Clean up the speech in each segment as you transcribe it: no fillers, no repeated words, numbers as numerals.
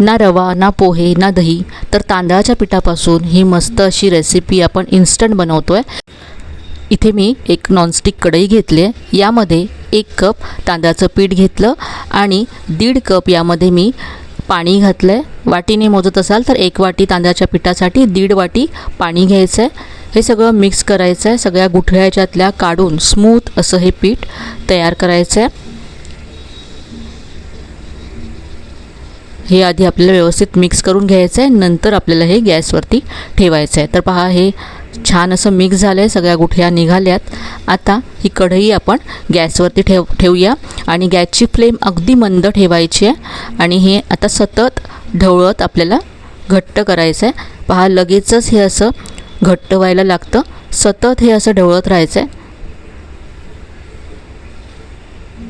ना रवा, ना पोहे, ना दही, तर तांदळाच्या पिठापासून ही मस्त अशी रेसिपी आपण इन्स्टंट बनवतो आहे। इथे मी एक नॉनस्टिक कढई घेतली आहे, यामध्ये 1 कप तांदळाचं पीठ घेतलं आणि 1.5 कप यामध्ये मी पाणी घातलं आहे। वाटीने मोजत असाल तर 1 वाटी तांदळाच्या पिठासाठी 1.5 वाटी पाणी घ्यायचं आहे। हे सगळं मिक्स करायचं आहे, सगळ्या गुठळ्या याच्यातल्या काढून स्मूथ असं हे पीठ तयार करायचं आहे। हे आधी आपल्याला व्यवस्थित मिक्स करून घ्यायचं आहे, नंतर आपल्याला हे गॅसवरती ठेवायचं आहे। तर पहा हे छान असं मिक्स झालं आहे, सगळ्या गुठळ्या निघाल्यात। आता ही कढई आपण गॅसवरती ठेवूया आणि गॅसची फ्लेम अगदी मंद ठेवायची आहे आणि हे आता सतत ढवळत आपल्याला घट्ट करायचं आहे। पहा लगेचच हे असं घट्ट व्हायला लागतं, सतत हे असं ढवळत राहायचं आहे।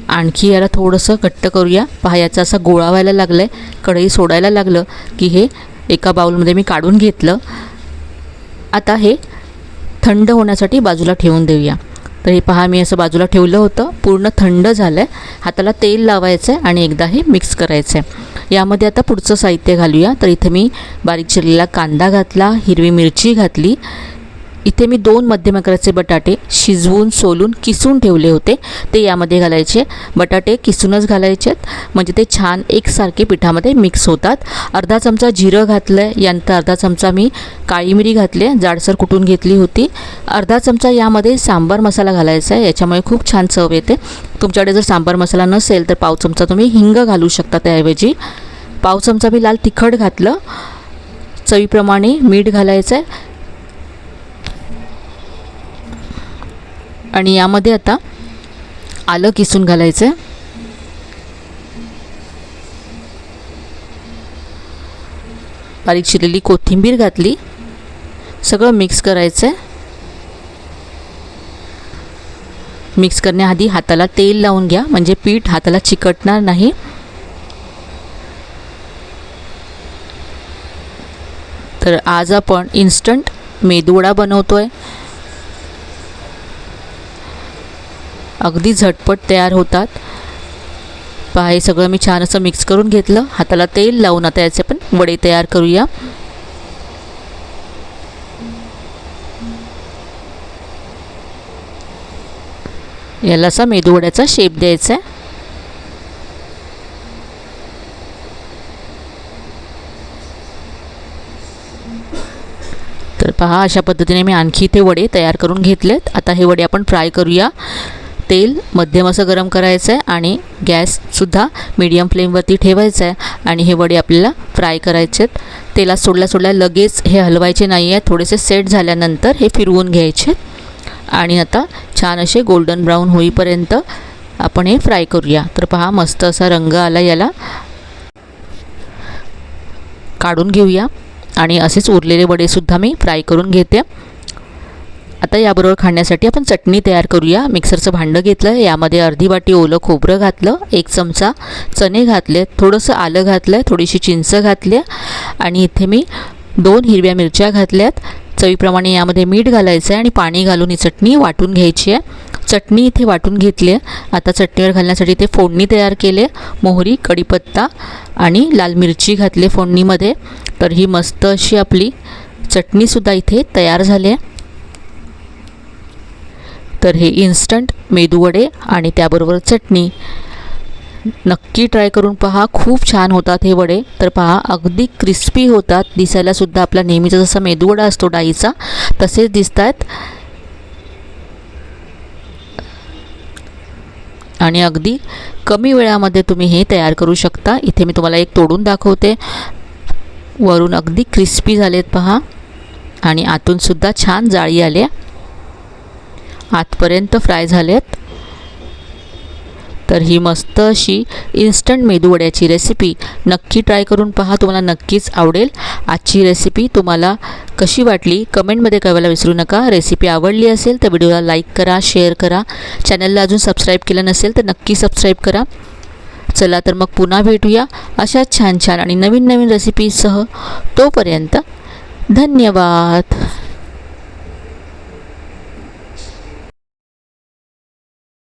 आणखी याला थोडंसं घट्ट करूया। पहा याचा असा गोळा व्हायला लागला आहे, कढई सोडायला लागलं की हे एका बाउलमध्ये मी काढून घेतलं। आता हे थंड होण्यासाठी बाजूला ठेवून देऊया। तर हे पहा मी असं बाजूला ठेवलं होतं, पूर्ण थंड झालं आहे। हाताला तेल लावायचं आहे आणि एकदा हे मिक्स करायचं आहे। यामध्ये आता पुढचं साहित्य घालूया। तर इथे मी बारीक चिरलेला कांदा घातला, हिरवी मिरची घातली। इथे मी 2 मध्यम आकाराचे बटाटे शिजवून सोलून किसून ठेवले होते, ते यामध्ये घालायचे। बटाटे किसूनच घालायचे म्हणजे ते छान एकसारखे पिठामध्ये मिक्स होतात। अर्धा चमचा जिरं घातलं आहे, यानंतर अर्धा चमचा मी काळी मिरी घातली, जाडसर कुटून घेतली होती। अर्धा चमचा यामध्ये सांबार मसाला घालायचा आहे, याच्यामुळे खूप छान चव येते। तुमच्याकडे जर सांबार मसाला नसेल तर पाव चमचा तुम्ही हिंग घालू शकता त्याऐवजी। पाव चमचा मी लाल तिखट घातलं, चवीप्रमाणे मीठ घालायचं आहे आणि यामध्ये आता आलं किसून घालायचं आहे। बारीक चिरलेली कोथिंबीर घातली, सगळं मिक्स करायचं आहे। मिक्स करण्याआधी हाताला तेल लावून घ्या, म्हणजे पीठ हाताला चिकटणार नाही। तर आज आपण इन्स्टंट मेदूवडा बनवतोय, अगदी झटपट तयार होतात। पहा हे सगळं मी छान असं मिक्स करून घेतलं, हाताला तेल लावून आता याचे पण वडे तयार करूया। याला असा मेदूवड्याचा शेप द्यायचा आहे। तर पहा अशा पद्धतीने मी आणखी इथे वडे तयार करून घेतलेत। आता हे वडे आपण फ्राय करूया। तेल मध्यम असं गरम करायचं आहे आणि गॅससुद्धा मीडियम फ्लेमवरती ठेवायचं आहे आणि हे वडे आपल्याला फ्राय करायचे आहेत। तेलात सोडल्या लगेच हे हलवायचे नाही आहे, थोडेसे सेट झाल्यानंतर हे फिरवून घ्यायचे आणि आता छान असे गोल्डन ब्राऊन होईपर्यंत आपण हे फ्राय करूया। तर पहा मस्त असा रंग आला, याला काढून घेऊया आणि असेच उरलेले वडेसुद्धा मी फ्राय करून घेते। आता याबरोबर खाण्यासाठी आपण चटणी तयार करूया। मिक्सरचं भांडं घेतलं, यामध्ये अर्धी वाटी ओलं खोबरं घातलं, 1 चमचा चणे घातले, थोडंसं आलं घातलं, थोडीशी चिंच घातली आणि इथे मी 2 हिरव्या मिरच्या घातल्यात। चवीप्रमाणे यामध्ये मीठ घालायचं आहे आणि पाणी घालून ही चटणी वाटून घ्यायची आहे। चटणी इथे वाटून घेतली आहे। आता चटणीवर घालण्यासाठी इथे फोडणी तयार केली, मोहरी, कढीपत्ता आणि लाल मिरची घातली फोडणीमध्ये। तर ही मस्त अशी आपली चटणीसुद्धा इथे तयार झाली आहे। तर हे इन्स्टंट मेदूवडे आणि त्याबरोबर चटणी नक्की ट्राय करून पहा, खूप छान होतात हे वडे। तर पहा अगदी क्रिस्पी होतात, दिसायला सुद्धा आपला नेहमीचा जसा मेदूवडा असतो डाळीचा तसेच दिसतात आणि अगदी कमी वेळामध्ये तुम्ही हे तयार करू शकता। इथे मी तुम्हाला एक तोडून दाखवते, वरून अगदी क्रिस्पी झालेत पहा आणि आतून सुद्धा छान जाळी आली, आतपर्यंत फ्राय झालेत। तर ही मस्त अशी इन्स्टंट मेदूवड्याची रेसिपी नक्की ट्राय करून पहा, तुम्हाला नक्कीच आवडेल। आजची रेसिपी तुम्हाला कशी वाटली कमेंटमध्ये कळवायला विसरू नका। रेसिपी आवडली असेल तर व्हिडिओला लाईक करा, शेअर करा, चॅनलला अजून सबस्क्राईब केलं नसेल तर नक्की सबस्क्राईब करा। चला तर मग पुन्हा भेटूया अशा छान छान आणि नवीन नवीन रेसिपीसह। तोपर्यंत धन्यवाद।